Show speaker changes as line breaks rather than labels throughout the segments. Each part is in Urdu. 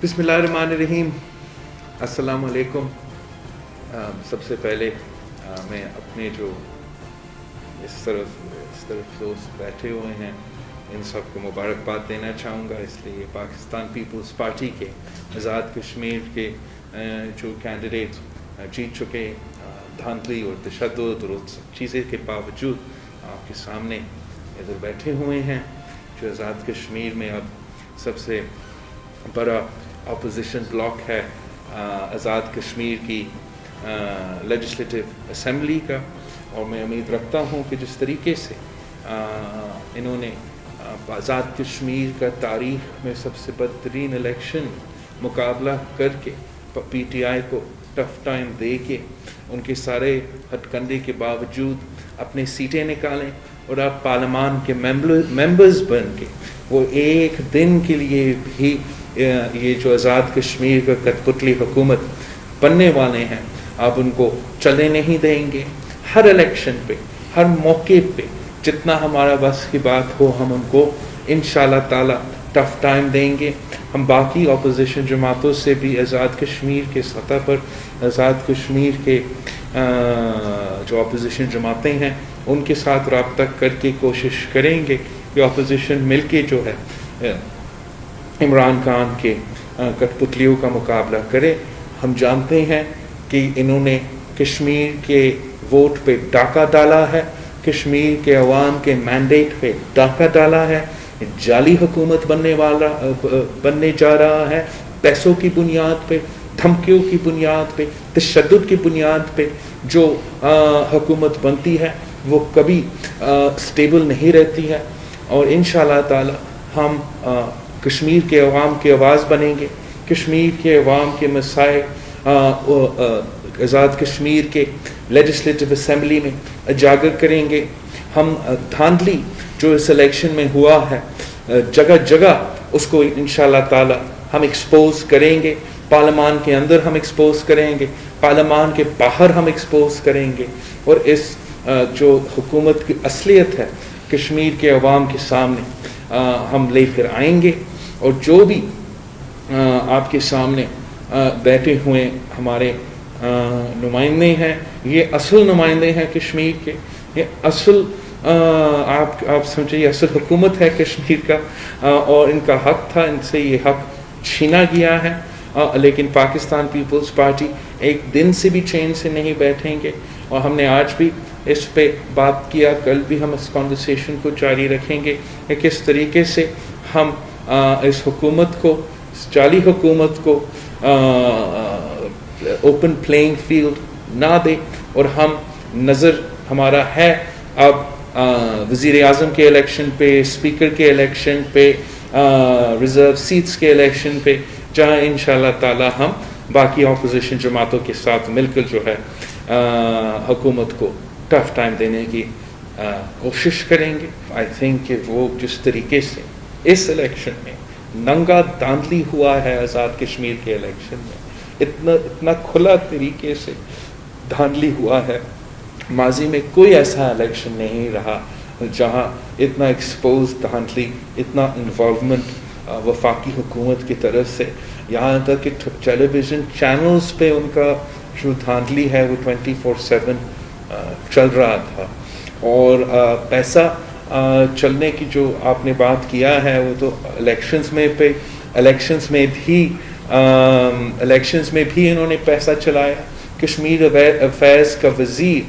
بسم اللہ الرحمن الرحیم. السلام علیکم. سب سے پہلے میں اپنے جو اس طرف دوست بیٹھے ہوئے ہیں ان سب کو مبارکباد دینا چاہوں گا، اس لیے پاکستان پیپلز پارٹی کے آزاد کشمیر کے جو کینڈیڈیٹ جیت چکے دھاندلی اور تشدد اور ان سب چیزیں کے باوجود آپ کے سامنے ادھر بیٹھے ہوئے ہیں. جو آزاد کشمیر میں اب سب سے بڑا اپوزیشن بلاک ہے آزاد کشمیر کی لیجسلیٹو اسمبلی کا، اور میں امید رکھتا ہوں کہ جس طریقے سے انہوں نے آزاد کشمیر کا تاریخ میں سب سے بدترین الیکشن مقابلہ کر کے پی ٹی آئی کو ٹف ٹائم دے کے ان کے سارے ہتھ کنڈے کے باوجود اپنے سیٹیں نکالیں اور آپ پارلیمان کے ممبرز بن کے وہ ایک دن کے لیے بھی یہ جو آزاد کشمیر کا کٹ پتلی حکومت بننے والے ہیں آپ ان کو چلنے نہیں دیں گے. ہر الیکشن پہ ہر موقع پہ جتنا ہمارا بس کی بات ہو ہم ان کو انشاءاللہ تعالی ٹف ٹائم دیں گے. ہم باقی اپوزیشن جماعتوں سے بھی آزاد کشمیر کے سطح پر آزاد کشمیر کے جو اپوزیشن جماعتیں ہیں ان کے ساتھ رابطہ کر کے کوشش کریں گے کہ اپوزیشن مل کے جو ہے عمران خان کے کٹ پتلیوں کا مقابلہ کرے. ہم جانتے ہیں کہ انہوں نے کشمیر کے ووٹ پہ ڈاکہ ڈالا ہے، کشمیر کے عوام کے مینڈیٹ پہ ڈاکہ ڈالا ہے. جعلی حکومت بننے جا رہا ہے، پیسوں کی بنیاد پہ، دھمکیوں کی بنیاد پہ، تشدد کی بنیاد پہ جو حکومت بنتی ہے وہ کبھی سٹیبل نہیں رہتی ہے. اور انشاءاللہ تعالی ہم کشمیر کے عوام کی آواز بنیں گے، کشمیر کے عوام کے مسائل آزاد کشمیر کے لیجسلیٹو اسمبلی میں اجاگر کریں گے. ہم دھاندلی جو اس الیکشن میں ہوا ہے جگہ جگہ اس کو انشاءاللہ تعالی ہم ایکسپوز کریں گے. پارلیمان کے اندر ہم ایکسپوز کریں گے، پارلیمان کے باہر ہم ایکسپوز کریں گے، اور اس جو حکومت کی اصلیت ہے کشمیر کے عوام کے سامنے ہم لے کر آئیں گے. اور جو بھی آپ کے سامنے بیٹھے ہوئے ہمارے نمائندے ہیں یہ اصل نمائندے ہیں کشمیر کے، یہ اصل آپ سمجھے یہ اصل حکومت ہے کشمیر کا، اور ان کا حق تھا، ان سے یہ حق چھینا گیا ہے. لیکن پاکستان پیپلز پارٹی ایک دن سے بھی چین سے نہیں بیٹھیں گے، اور ہم نے آج بھی اس پہ بات کیا، کل بھی ہم اس کنورسیشن کو جاری رکھیں گے کہ کس طریقے سے ہم اس حکومت کو، اس جعلی حکومت کو اوپن پلینگ فیلڈ نہ دے. اور ہم نظر ہمارا ہے اب وزیر اعظم کے الیکشن پہ، اسپیکر کے الیکشن پہ، ریزرو سیٹس کے الیکشن پہ، جہاں انشاءاللہ تعالی ہم باقی اپوزیشن جماعتوں کے ساتھ مل کر جو ہے حکومت کو ٹف ٹائم دینے کی کوشش کریں گے. آئی تھنک کہ وہ جس طریقے سے اس الیکشن میں ننگا دھاندلی ہوا ہے آزاد کشمیر کے الیکشن میں، اتنا کھلا طریقے سے دھاندلی ہوا ہے، ماضی میں کوئی ایسا الیکشن نہیں رہا جہاں اتنا ایکسپوز دھاندلی، اتنا انوالومنٹ وفاقی حکومت کی طرف سے، یہاں تک کہ ٹیلی ویژن چینلز پہ ان کا جو دھاندلی ہے وہ 24/7 چل رہا تھا. اور پیسہ چلنے کی جو آپ نے بات کیا ہے وہ تو الیکشنز میں بھی انہوں نے پیسہ چلایا. کشمیر افیئرز کا وزیر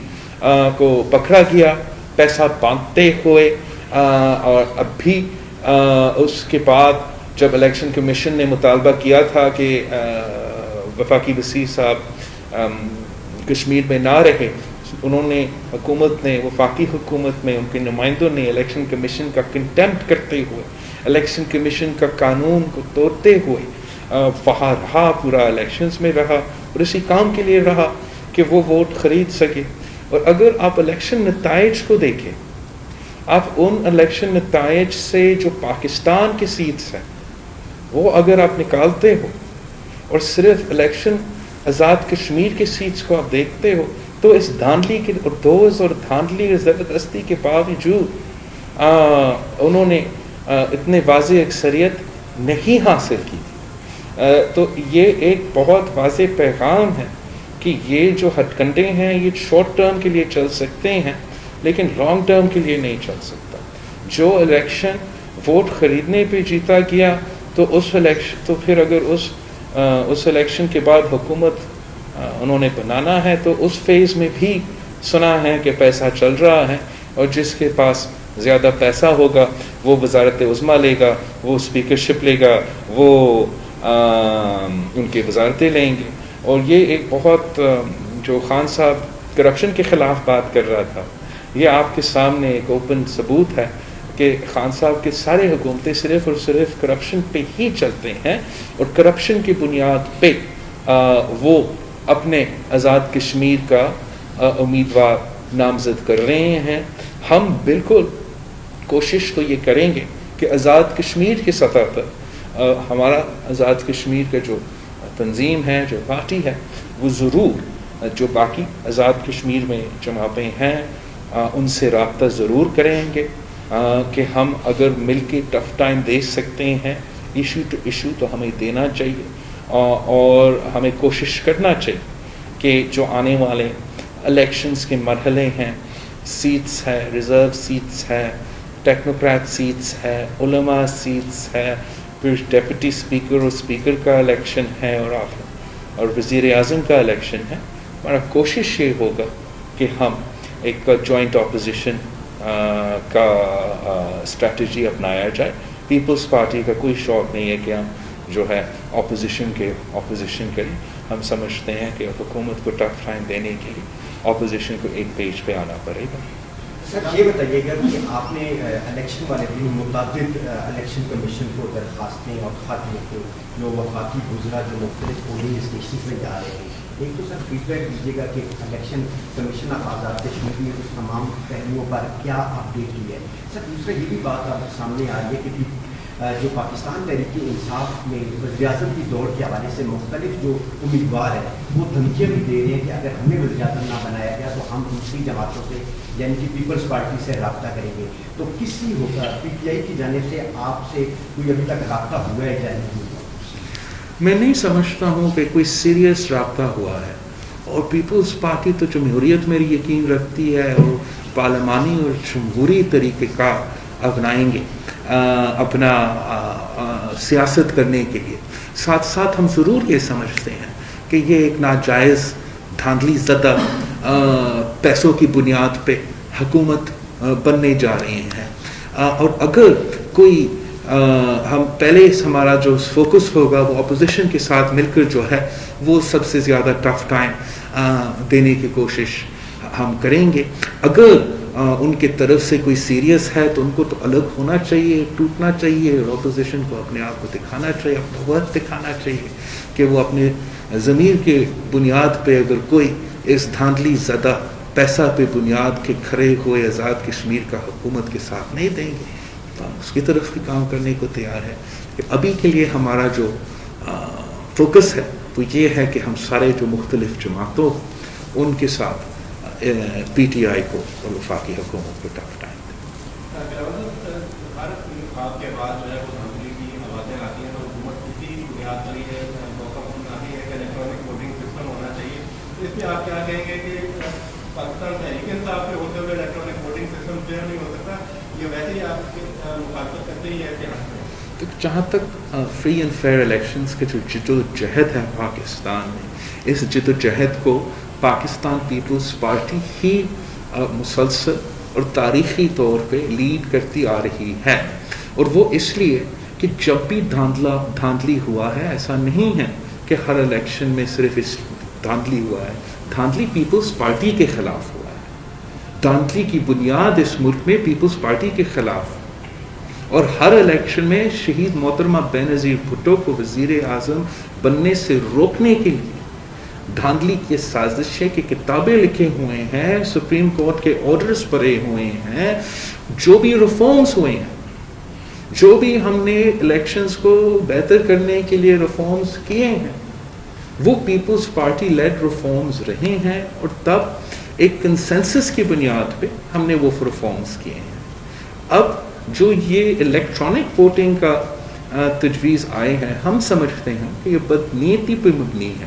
کو پکڑا گیا پیسہ بانٹتے ہوئے، اور اب بھی اس کے بعد جب الیکشن کمیشن نے مطالبہ کیا تھا کہ وفاقی وزیر صاحب کشمیر میں نہ رہے، انہوں نے حکومت نے، وفاقی حکومت میں ان کے نمائندوں نے الیکشن کمیشن کا کنٹیمپٹ کرتے ہوئے، الیکشن کمیشن کا قانون کو توڑتے ہوئے وہاں رہا، پورا الیکشنز میں رہا، اور اسی کام کے لیے رہا کہ وہ ووٹ خرید سکے. اور اگر آپ الیکشن نتائج کو دیکھیں، آپ ان الیکشن نتائج سے جو پاکستان کے سیٹس ہیں وہ اگر آپ نکالتے ہو اور صرف الیکشن آزاد کشمیر کے سیٹس کو آپ دیکھتے ہو، تو اس دھاندلی کے اور دوز اور دھاندلی اور زبردستی کے باوجود انہوں نے اتنے واضح اکثریت نہیں حاصل کی تھی. تو یہ ایک بہت واضح پیغام ہے کہ یہ جو ہتھ کنڈے ہیں یہ شارٹ ٹرم کے لیے چل سکتے ہیں لیکن لانگ ٹرم کے لیے نہیں چل سکتا. جو الیکشن ووٹ خریدنے پہ جیتا گیا تو پھر اگر اس الیکشن کے بعد حکومت انہوں نے بنانا ہے تو اس فیز میں بھی سنا ہے کہ پیسہ چل رہا ہے اور جس کے پاس زیادہ پیسہ ہوگا وہ وزارت عظمیٰ لے گا, وہ اسپیکرشپ لے گا, وہ ان کی وزارتیں لیں گے. اور یہ ایک بہت جو خان صاحب کرپشن کے خلاف بات کر رہا تھا, یہ آپ کے سامنے ایک اوپن ثبوت ہے کہ خان صاحب کے سارے حکومتیں صرف اور صرف کرپشن پہ ہی چلتے ہیں اور کرپشن کی بنیاد پہ وہ اپنے آزاد کشمیر کا امیدوار نامزد کر رہے ہیں. ہم بالکل کوشش تو یہ کریں گے کہ آزاد کشمیر کی سطح پر ہمارا آزاد کشمیر کا جو تنظیم ہے, جو پارٹی ہے, وہ ضرور جو باقی آزاد کشمیر میں جماعتیں ہیں ان سے رابطہ ضرور کریں گے کہ ہم اگر مل کے ٹف ٹائم دے سکتے ہیں ایشو ٹو ایشو تو ہمیں دینا چاہیے اور ہمیں کوشش کرنا چاہیے کہ جو آنے والے الیکشنز کے مرحلے ہیں, سیٹس ہے, ریزرو سیٹس ہے, ٹیکنوکریٹ سیٹس ہے, علماء سیٹس ہے, پھر ڈپٹی اسپیکر اور اسپیکر کا الیکشن ہے اور وزیر اعظم کا الیکشن ہے. ہمارا کوشش یہ ہوگا کہ ہم ایک جوائنٹ اپوزیشن کا اسٹریٹجی اپنایا جائے. پیپلز پارٹی کا کوئی شوق نہیں ہے کہ ہم جو ہے اپوزیشن کریں. ہم سمجھتے ہیں کہ حکومت کو ٹف ٹائم دینے کے لیے اپوزیشن کو ایک پیج پہ آنا پڑے گا.
سر یہ بتائیے گا کہ آپ نے الیکشن والے دن متعدد الیکشن کمیشن کو درخواستیں اور خط لکھے جو وفاقی گزرا جو مختلف پولنگ اسٹیشن میں جا رہے ہیں. ایک تو سر فیڈ بیک دیجیے گا کہ election commission of Azad Kashmir نے اس تمام پہلوؤں پر کیا اپڈیٹ کی ہے. سر دوسرا یہ بھی بات آپ سامنے آ رہی ہے کہ جو پاکستان تحریک انصاف میں وزیر اعظم کی دوڑ کے حوالے سے مختلف جو امیدوار ہیں وہ دھمکیاں بھی دے رہے ہیں کہ اگر ہمیں وزیر اعظم نہ بنایا گیا تو ہم دوسری جماعتوں سے یعنی کہ پیپلز پارٹی سے رابطہ کریں گے. تو کسی ہوگا پی ٹی آئی کی جانب سے آپ سے کوئی ابھی تک رابطہ ہوا ہے یا نہیں ہوا؟
میں نہیں سمجھتا ہوں کہ کوئی سیریس رابطہ ہوا ہے. اور پیپلز پارٹی تو جمہوریت میں یقین رکھتی ہے اور پارلیمانی اور جمہوری طریقہ کار اپنائیں گے اپنا سیاست کرنے کے لیے. ساتھ ساتھ ہم ضرور یہ سمجھتے ہیں کہ یہ ایک ناجائز دھاندلی زدہ پیسوں کی بنیاد پہ حکومت بننے جا رہے ہیں. اور اگر کوئی ہم پہلے ہمارا جو فوکس ہوگا وہ اپوزیشن کے ساتھ مل کر جو ہے وہ سب سے زیادہ ٹف ٹائم دینے کی کوشش ہم کریں گے. اگر ان کے طرف سے کوئی سیریس ہے تو ان کو تو الگ ہونا چاہیے, ٹوٹنا چاہیے اور اپوزیشن کو اپنے آپ کو دکھانا چاہیے, اپنا ورک دکھانا چاہیے کہ وہ اپنے ضمیر کے بنیاد پہ اگر کوئی اس دھاندلی زدہ پیسہ پہ بنیاد کے کھڑے ہوئے آزاد کشمیر کا حکومت کے ساتھ نہیں دیں گے تو ہم اس کی طرف بھی کام کرنے کو تیار ہے. کہ ابھی کے لیے ہمارا جو فوکس ہے وہ یہ ہے کہ ہم سارے جو مختلف جماعتوں ان کے ساتھ پی ٹی آئی کو اور وفاقی حکومت کو ٹف ٹائم دیں.
آپ کے بعد جو ہے وہ دھاندلی کی آوازیں آتی ہیں تو حکومت کسی بنیاد پر یہ آتی ہے کہ الیکٹرانک ووٹنگ سسٹم ہونا چاہیے. اس میں آپ کیا کہیں گے کہ پاکستان تحریک انصاف کے ہوتے ہوئے الیکٹرانک ووٹنگ سسٹم فیئر نہیں ہو سکتا, یہ ویسے ہی آپ کی مخالفت کرتے ہی ہے اتحاد میں؟
جہاں تک فری اینڈ فیئر الیکشنز کے جو جدوجہد ہے پاکستان میں, اس جدوجہد کو پاکستان پیپلز پارٹی ہی مسلسل اور تاریخی طور پہ لیڈ کرتی آ رہی ہے. اور وہ اس لیے کہ جب بھی دھاندلی ہوا ہے, ایسا نہیں ہے کہ ہر الیکشن میں صرف اس دھاندلی ہوا ہے. دھاندلی پیپلز پارٹی کے خلاف ہوا ہے. دھاندلی کی بنیاد اس ملک میں پیپلز پارٹی کے خلاف, اور ہر الیکشن میں شہید محترمہ بینظیر بھٹو کو وزیر اعظم بننے سے روکنے کے لیے دھاندلی کی سازشیں کی کتابیں لکھے ہوئے ہیں, سپریم کورٹ کے آرڈرز پڑے ہوئے ہیں, جو بھی ریفارمز ہوئے ہیں, جو بھی ہم نے الیکشنز کو بہتر کرنے کے لیے ریفارمز کیے ہیں وہ پیپلز پارٹی لیڈ ریفارمز رہے ہیں. اور تب ایک کنسنسس کی بنیاد پہ ہم نے وہ ریفارمز کیے ہیں. اب جو یہ الیکٹرانک ووٹنگ کا تجویز آئے ہیں ہم سمجھتے ہیں کہ یہ بدنیتی پہ مبنی ہے.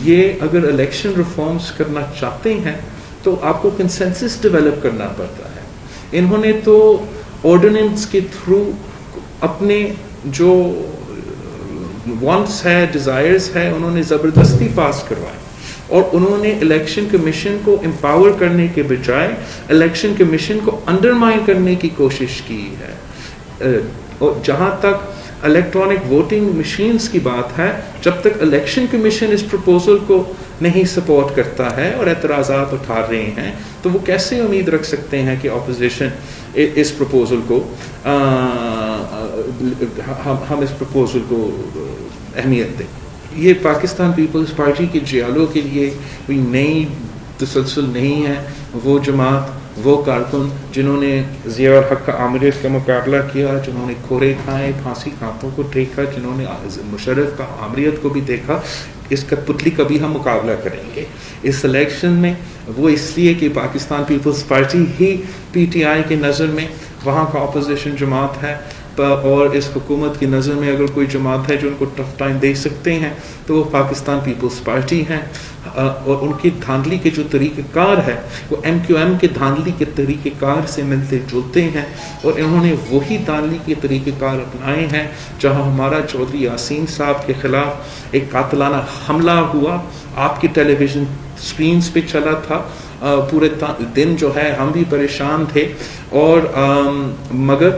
یہ اگر الیکشن ریفارمز کرنا چاہتے ہیں تو آپ کو کنسنسس ڈیولپ کرنا پڑتا ہے. انہوں نے تو آرڈیننس کے تھرو اپنے جو وانٹس ہے ڈیزائرز ہے انہوں نے زبردستی پاس کروائے, اور انہوں نے الیکشن کمیشن کو امپاور کرنے کے بجائے الیکشن کمیشن کو انڈرمائن کرنے کی کوشش کی ہے. اور جہاں تک الیکٹرانک ووٹنگ مشینز کی بات ہے, جب تک الیکشن کمیشن اس پروپوزل کو نہیں سپورٹ کرتا ہے اور اعتراضات اٹھا رہے ہیں تو وہ کیسے امید رکھ سکتے ہیں کہ اپوزیشن اس پروپوزل کو ہم اس پروپوزل کو اہمیت دیں. یہ پاکستان پیپلز پارٹی کے جیالوں کے لیے کوئی نئی تسلسل نہیں ہے. وہ جماعت, وہ کارکن جنہوں نے ضیاء الحق کا آمریت کا مقابلہ کیا, جنہوں نے کھورے کھائے, پھانسی کانٹوں کو دیکھا, جنہوں نے مشرف کا آمریت کو بھی دیکھا, اس کا پتلی کا بھی ہم مقابلہ کریں گے اس الیکشن میں. وہ اس لیے کہ پاکستان پیپلز پارٹی ہی پی ٹی آئی کی نظر میں وہاں کا اپوزیشن جماعت ہے, اور اس حکومت کی نظر میں اگر کوئی جماعت ہے جو ان کو ٹف ٹائم دے سکتے ہیں تو وہ پاکستان پیپلز پارٹی ہیں. اور ان کی دھاندلی کے جو طریقہ کار ہے وہ ایم کیو ایم کے دھاندلی کے طریقہ کار سے ملتے جلتے ہیں, اور انہوں نے وہی دھاندلی کے طریقہ کار اپنائے ہیں. جہاں ہمارا چودھری یاسین صاحب کے خلاف ایک قاتلانہ حملہ ہوا, آپ کی ٹیلی ویژن اسکرینز پہ چلا تھا, پورے دن جو ہے ہم بھی پریشان تھے, اور مگر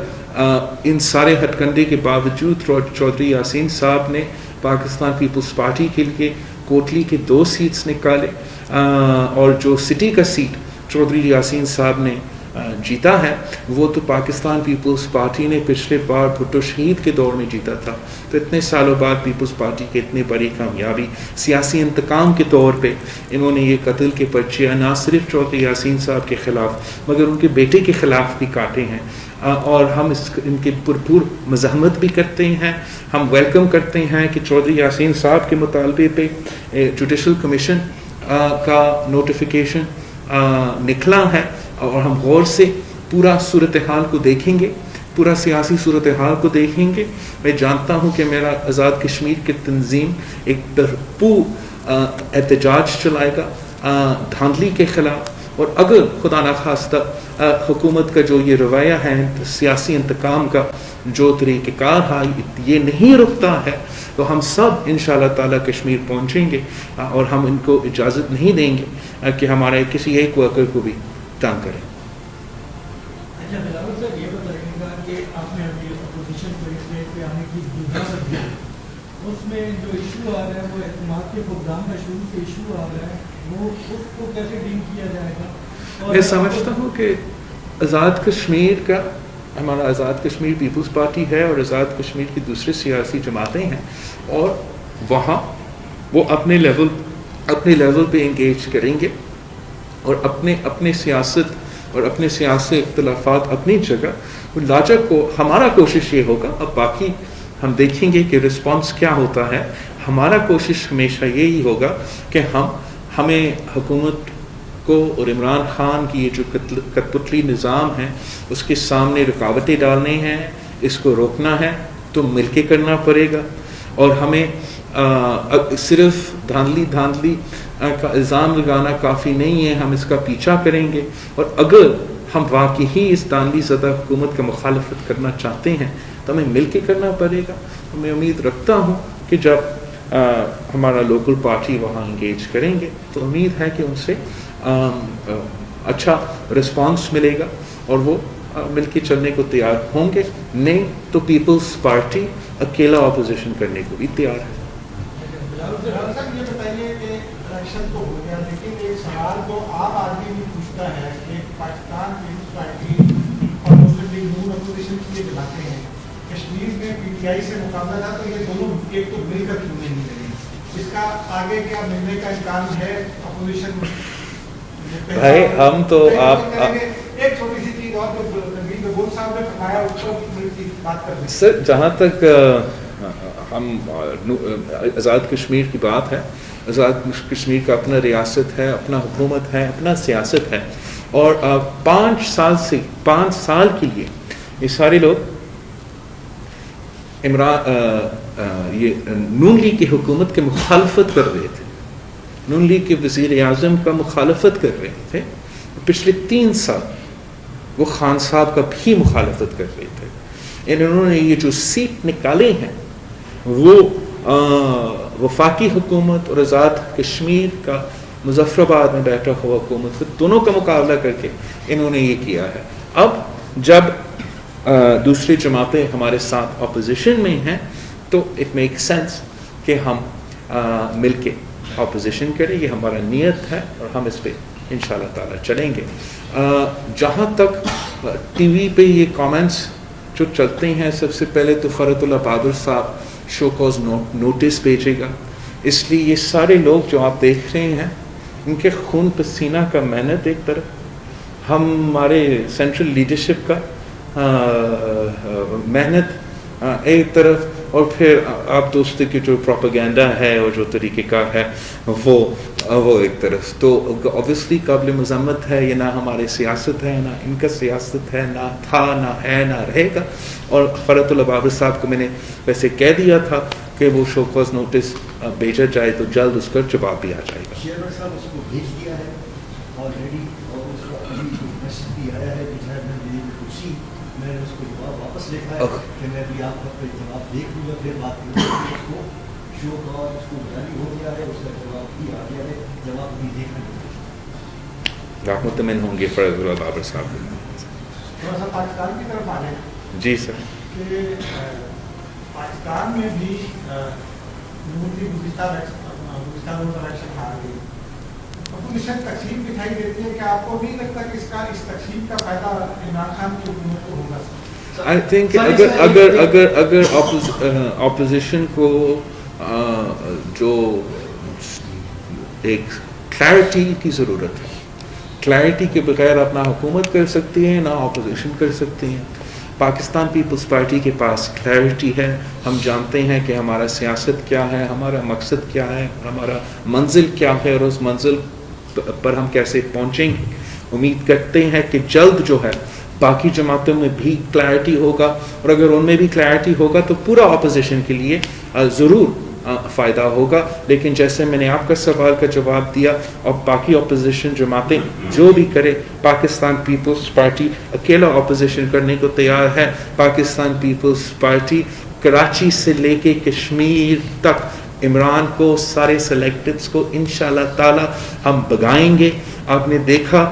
ان سارے ہتھ کنڈے کے باوجود چودھری یاسین صاحب نے پاکستان پیپلز پارٹی کے لیے کوٹلی کے 2 سیٹس نکالے, اور جو سٹی کا سیٹ چودھری یاسین صاحب نے جیتا ہے وہ تو پاکستان پیپلز پارٹی نے پچھلے بار بھٹو شہید کے دور میں جیتا تھا. تو اتنے سالوں بعد پیپلز پارٹی کے اتنی بڑی کامیابی, سیاسی انتقام کے طور پہ انہوں نے یہ قتل کے پرچے نہ صرف چودھری یاسین صاحب کے خلاف مگر ان کے بیٹے کے خلاف بھی کاٹے ہیں, اور ہم ان کے بھرپور مزاحمت بھی کرتے ہیں. ہم ویلکم کرتے ہیں کہ چودھری یاسین صاحب کے مطالبے پہ جوڈیشل کمیشن کا نوٹیفیکیشن نکلا ہے, اور ہم غور سے پورا صورتحال کو دیکھیں گے, پورا سیاسی صورتحال کو دیکھیں گے. میں جانتا ہوں کہ میرا آزاد کشمیر کی تنظیم ایک بھرپور احتجاج چلائے گا دھاندلی کے خلاف, اور اگر خدا نخواستہ حکومت کا جو یہ رویہ ہے سیاسی انتقام کا جو طریقہ کار ہے یہ نہیں رکتا ہے تو ہم سب انشاءاللہ تعالی کشمیر پہنچیں گے, اور ہم ان کو اجازت نہیں دیں گے کہ ہمارے کسی ایک ورکر کو بھی تنگ کریں.
اچھا بلاول صاحب یہ بتائیے گا کہ آپ نے ابھی اپوزیشن کو پہ آنے کی گزارش کی, اس میں جو ایشو آ رہا ہے وہ اعتماد کے پروگرام کا شروع سے ایشو آ رہا ہے, وہ اس کو کیسے ڈیل کیا جائے گا؟
میں سمجھتا ہوں کہ آزاد کشمیر کا, ہمارا آزاد کشمیر پیپلز پارٹی ہے اور آزاد کشمیر کی دوسری سیاسی جماعتیں ہیں, اور وہاں وہ اپنے لیول پہ انگیج کریں گے, اور اپنے سیاست اور اپنے سیاسی اختلافات اپنی جگہ. لاجک کو ہمارا کوشش یہ ہوگا, اب باقی ہم دیکھیں گے کہ رسپانس کیا ہوتا ہے. ہمارا کوشش ہمیشہ یہی ہوگا کہ ہمیں حکومت کو اور عمران خان کی یہ جو کٹپتلی نظام ہے اس کے سامنے رکاوٹیں ڈالنی ہیں, اس کو روکنا ہے تو مل کے کرنا پڑے گا. اور ہمیں صرف دھاندلی کا الزام لگانا کافی نہیں ہے, ہم اس کا پیچھا کریں گے, اور اگر ہم واقعی ہی اس دھاندلی زدہ حکومت کا مخالفت کرنا چاہتے ہیں تو ہمیں مل کے کرنا پڑے گا. میں امید رکھتا ہوں کہ جب ہمارا لوکل پارٹی وہاں انگیج کریں گے تو امید ہے کہ ان سے اچھا رسپانس ملے گا اور وہ مل کے چلنے کو تیار ہوں گے. نہیں تو پیپلز پارٹی اکیلا اپوزیشن کرنے کو بھی تیار ہے.
یہ بتائیے کہ الیکشن تو ہو گیا, لیکن ایک سوال تو عام آدمی بھی پوچھتا ہے کہ پاکستان پیپلز پارٹی اور مسلم لیگ نون اپوزیشن کے لیے بناتے ہیں, کشمیر میں پی ٹی آئی سے مقابلہ تھا تو یہ دونوں ایک تو مل کر کیوں نہیں ملے, اس کا آگے کیا ملنے کا امکان ہے اپوزیشن؟
بھائی ہم تو آپ
ایک چھوٹی سی چیز اور گول صاحب نے فرمایا اس کو بات کر
سر, جہاں تک ہم آزاد کشمیر کی بات ہے, آزاد کشمیر کا اپنا ریاست ہے, اپنا حکومت ہے, اپنا سیاست ہے, اور 5 سال کے لیے یہ سارے لوگ یہ نون لیگ کی حکومت کے مخالفت کر رہے تھے، نون لیگ کے وزیر اعظم کا مخالفت کر رہے تھے، پچھلے 3 سال وہ خان صاحب کا بھی مخالفت کر رہے تھے، انہوں نے یہ جو سیٹ نکالے ہیں وہ وفاقی حکومت اور آزاد کشمیر کا مظفر آباد میں بیٹھا ہوا حکومت، دونوں کا مقابلہ کر کے انہوں نے یہ کیا ہے۔ اب جب دوسری جماعتیں ہمارے ساتھ اپوزیشن میں ہیں تو اٹ میک سینس کہ ہم مل کے اپوزیشن کریں، یہ ہمارا نیت ہے اور ہم اس پہ انشاءاللہ تعالی چلیں گے۔ جہاں تک ٹی وی پہ یہ کامنٹس جو چلتے ہیں، سب سے پہلے تو فرحت اللہ بہادر صاحب شو کاز نوٹس بھیجے گا، اس لیے یہ سارے لوگ جو آپ دیکھ رہے ہیں ان کے خون پسینہ کا محنت ایک طرف، ہمارے سینٹرل لیڈرشپ کا محنت ایک طرف، اور پھر آپ دوستے کی جو پروپیگنڈا ہے اور جو طریقہ کار ہے وہ ایک طرف، تو اوبیسلی قابل مذمت ہے، یہ نہ ہماری سیاست ہے، نہ ان کا سیاست ہے، نہ تھا، نہ ہے، نہ رہے گا۔ اور فرحت اللہ بابر صاحب کو میں نے ویسے کہہ دیا تھا کہ وہ شو کاز نوٹس بھیجا جائے تو جلد اس کا جواب بھی آ جائے گا۔
چیئرمین صاحب اس کو بھیج دیا ہے آلریڈی، اور اس کو ابھی میسج بھی آیا ہے کہ شاید میں نے اس کو جواب واپس لکھا ہے کہ میں بھی آپ کا جواب دیکھ لوں گا، پھر بات کروں گا۔ اس کو شو کاز اس کو جاری ہو گیا ہے، اس کا جواب بھی آ گیا ہے، جواب بھی دیکھ لیں۔
آپ مطمئن ہوں گے فرحت اللہ بابر صاحب؟
تھوڑا سا پاکستان کی طرف آ جائیں
جی سر۔
کہ پاکستان میں بھی نون کی گزشتہ الیکشن ہار گئی، اپوزیشن تقسیم دکھائی دیتی ہے کہ آپ کو نہیں لگتا کہ اس تقسیم کا فائدہ عمران خان کی حکومت کو ہوگا؟
آئی تھنک اگر اپوزیشن کو جو ایک کلیئرٹی کی ضرورت ہے، کلیئرٹی کے بغیر اپنا حکومت کر سکتی ہے نہ اپوزیشن کر سکتی ہیں۔ پاکستان پیپلز پارٹی کے پاس کلیئرٹی ہے، ہم جانتے ہیں کہ ہمارا سیاست کیا ہے، ہمارا مقصد کیا ہے، ہمارا منزل کیا ہے، اور اس منزل پر ہم کیسے پہنچیں گے۔ امید کرتے ہیں کہ جلد جو ہے باقی جماعتوں میں بھی کلیئرٹی ہوگا، اور اگر ان میں بھی کلیئرٹی ہوگا تو پورا اپوزیشن کے لیے ضرور فائدہ ہوگا۔ لیکن جیسے میں نے آپ کا سوال کا جواب دیا، اور باقی اپوزیشن جماعتیں جو بھی کرے، پاکستان پیپلز پارٹی اکیلا اپوزیشن کرنے کو تیار ہے۔ پاکستان پیپلز پارٹی کراچی سے لے کے کشمیر تک عمران کو، سارے سلیکٹڈز کو انشاءاللہ تعالی ہم بگائیں گے۔ آپ نے دیکھا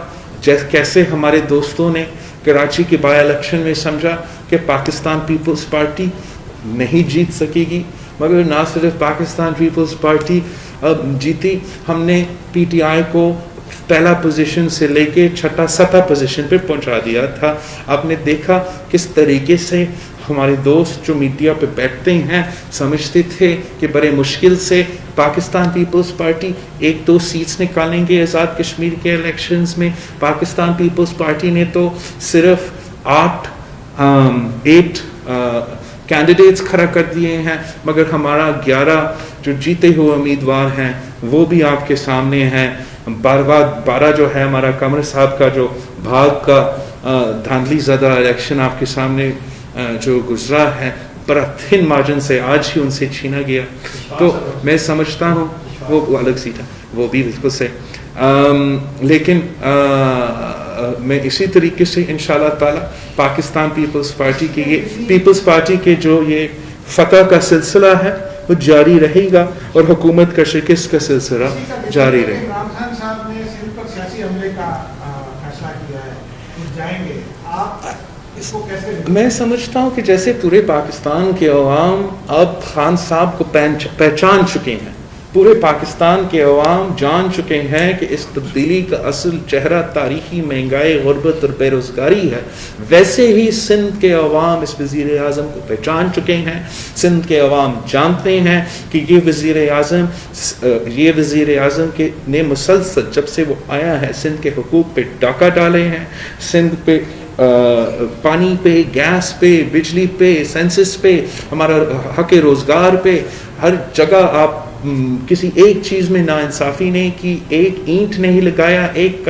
کیسے ہمارے دوستوں نے کراچی کے بائی الیکشن میں سمجھا کہ پاکستان پیپلز پارٹی نہیں جیت سکے گی، مگر نہ صرف پاکستان پیپلز پارٹی اب جیتی، ہم نے پی ٹی آئی کو پہلا پوزیشن سے لے کے چھٹا 7 پوزیشن پہ پہنچا دیا تھا۔ آپ نے دیکھا کس طریقے سے ہمارے دوست جو میڈیا پہ بیٹھتے ہیں سمجھتے تھے کہ بڑے مشکل سے پاکستان پیپلز پارٹی 1-2 سیٹس نکالیں گے آزاد کشمیر کے الیکشنز میں۔ پاکستان پیپلز پارٹی نے تو صرف 8 کینڈیڈیٹس کھڑا کر دیے ہیں، مگر ہمارا 11 جو جیتے ہوئے امیدوار ہیں وہ بھی آپ کے سامنے ہیں۔ 12 جو ہے ہمارا قمر صاحب کا جو بھاگ کا دھاندلی زدہ الیکشن آپ کے سامنے جو گزرا ہے، بڑا تھن مارجن سے آج ہی ان سے چھینا گیا۔ تو میں سمجھتا ہوں وہ الگ سیٹ ہے، وہ بھی بالکل سے، لیکن میں اسی طریقے سے انشاءاللہ تعالی پاکستان پیپلز پارٹی کے پیپلز پارٹی کے جو یہ فتح کا سلسلہ ہے وہ جاری رہے گا، اور حکومت کا شکست کا سلسلہ جاری رہے گا۔
عمران خان صاحب نے سندھ پر سیاسی حملے کا فیصلہ کیا ہے، وہ جائیں گے، آپ اس کو کیسے؟
میں سمجھتا ہوں کہ جیسے پورے پاکستان کے عوام اب خان صاحب کو پہچان چکے ہیں، پورے پاکستان کے عوام جان چکے ہیں کہ اس تبدیلی کا اصل چہرہ تاریخی مہنگائی، غربت اور بے روزگاری ہے، ویسے ہی سندھ کے عوام اس وزیر اعظم کو پہچان چکے ہیں۔ سندھ کے عوام جانتے ہیں کہ یہ وزیر اعظم کے نے مسلسل جب سے وہ آیا ہے سندھ کے حقوق پہ ڈاکہ ڈالے ہیں، سندھ پہ پانی پہ، گیس پہ، بجلی پہ، سینسس پہ، ہمارا حق روزگار پہ، ہر جگہ آپ کسی ایک چیز میں ناانصافی نہیں کی، ایک اینٹ نہیں لگایا، ایک